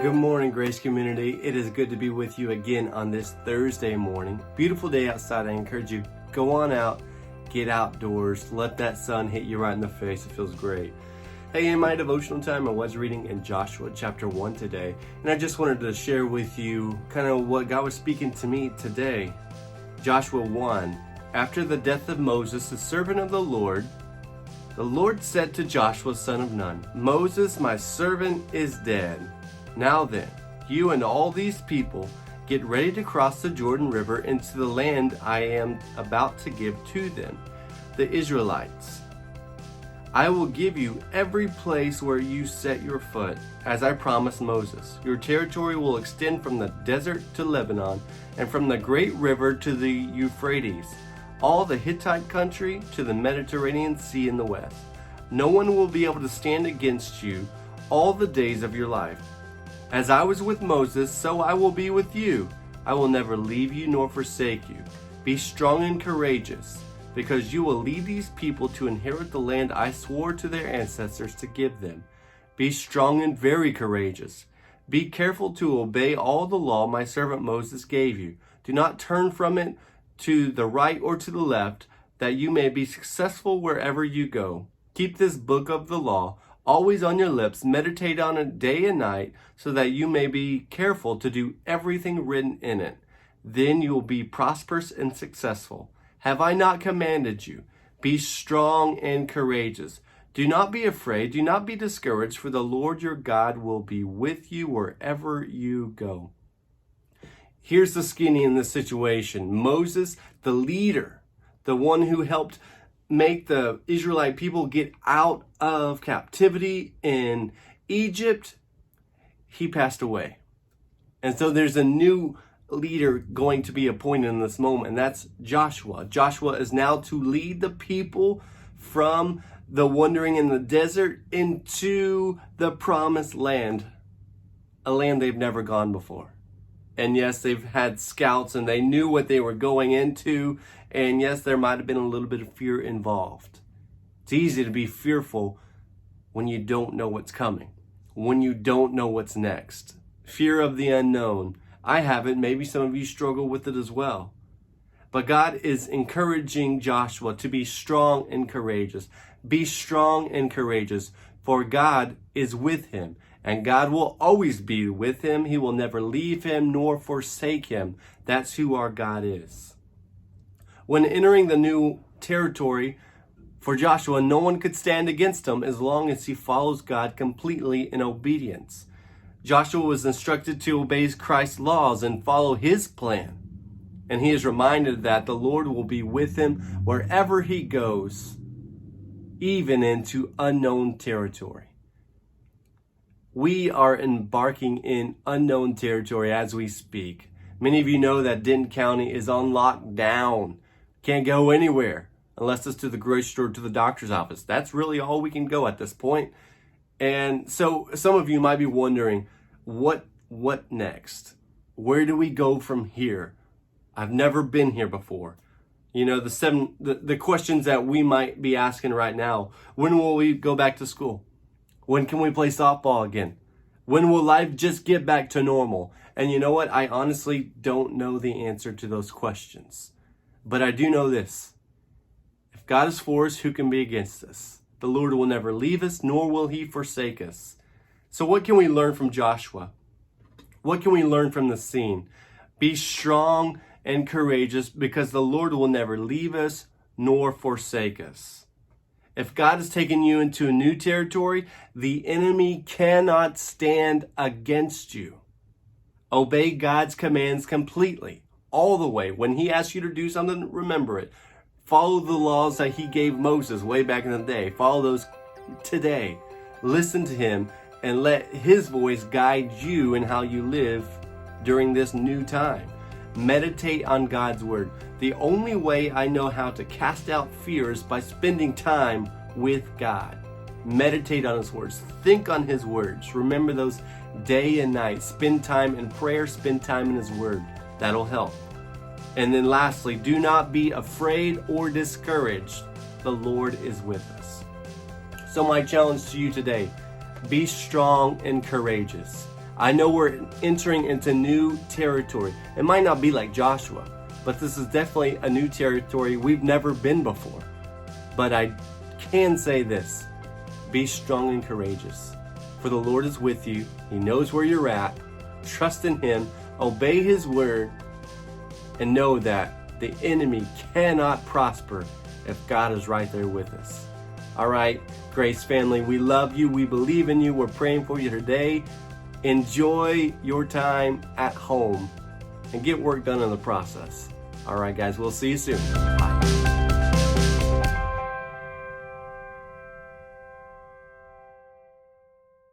Good morning, Grace Community. It is good to be with you again on this Thursday morning. Beautiful day outside. I encourage you, go on out, get outdoors, let that sun hit you right in the face. It feels great. Hey, in my devotional time, I was reading in Joshua chapter 1 today, and I just wanted to share with you kind of what God was speaking to me today. Joshua 1, after the death of Moses, the servant of the Lord said to Joshua, son of Nun, Moses, my servant, is dead. Now then, you and all these people get ready to cross the Jordan River into the land I am about to give to them, the Israelites. I will give you every place where you set your foot, as I promised Moses. Your territory will extend from the desert to Lebanon, and from the great river to the Euphrates, all the Hittite country to the Mediterranean Sea in the west. No one will be able to stand against you all the days of your life. As I was with Moses, so I will be with you. I will never leave you nor forsake you. Be strong and courageous, because you will lead these people to inherit the land I swore to their ancestors to give them. Be strong and very courageous. Be careful to obey all the law my servant Moses gave you. Do not turn from it to the right or to the left, that you may be successful wherever you go. Keep this book of the law always on your lips, meditate on it day and night, so that you may be careful to do everything written in it. Then you will be prosperous and successful. Have I not commanded you? Be strong and courageous. Do not be afraid, do not be discouraged, for the Lord your God will be with you wherever you go. Here's the skinny in this situation. Moses, the leader, the one who helped make the Israelite people get out of captivity in Egypt, he passed away. And so there's a new leader going to be appointed in this moment, and that's Joshua. Joshua is now to lead the people from the wandering in the desert into the promised land, a land they've never gone before. And yes, they've had scouts and they knew what they were going into. And yes, there might have been a little bit of fear involved. It's easy to be fearful when you don't know what's coming, when you don't know what's next. Fear of the unknown. I have it. Maybe some of you struggle with it as well. But God is encouraging Joshua to be strong and courageous. Be strong and courageous, for God is with him. And God will always be with him. He will never leave him nor forsake him. That's who our God is. When entering the new territory for Joshua, no one could stand against him as long as he follows God completely in obedience. Joshua was instructed to obey Christ's laws and follow his plan. And he is reminded that the Lord will be with him wherever he goes, even into unknown territory. We are embarking in unknown territory as we speak. Many of you know that Denton County is on lockdown. Can't go anywhere unless it's to the grocery store, to the doctor's office. That's really all we can go at this point. And so some of you might be wondering, what next? Where do we go from here? I've never been here before. You know, the questions that we might be asking right now. When will we go back to school? When can we play softball again? When will life just get back to normal? And you know what? I honestly don't know the answer to those questions. But I do know this. If God is for us, who can be against us? The Lord will never leave us, nor will he forsake us. So what can we learn from Joshua? What can we learn from the scene? Be strong and courageous, because the Lord will never leave us nor forsake us. If God has taken you into a new territory, the enemy cannot stand against you. Obey God's commands completely, all the way. When he asks you to do something, remember it. Follow the laws that he gave Moses way back in the day. Follow those today. Listen to him and let his voice guide you in how you live during this new time. Meditate on God's word. The only way I know how to cast out fear is by spending time with God. Meditate on his words. Think on his words. Remember those day and night. Spend time in prayer. Spend time in his word. That'll help. And then lastly, do not be afraid or discouraged. The Lord is with us. So my challenge to you today, be strong and courageous. I know we're entering into new territory. It might not be like Joshua, but this is definitely a new territory we've never been before. But I can say this: be strong and courageous, for the Lord is with you. He knows where you're at. Trust in Him, obey His word, and know that the enemy cannot prosper if God is right there with us. All right, Grace family, we love you. We believe in you. We're praying for you today. Enjoy your time at home and get work done in the process. All right, guys, we'll see you soon. Bye.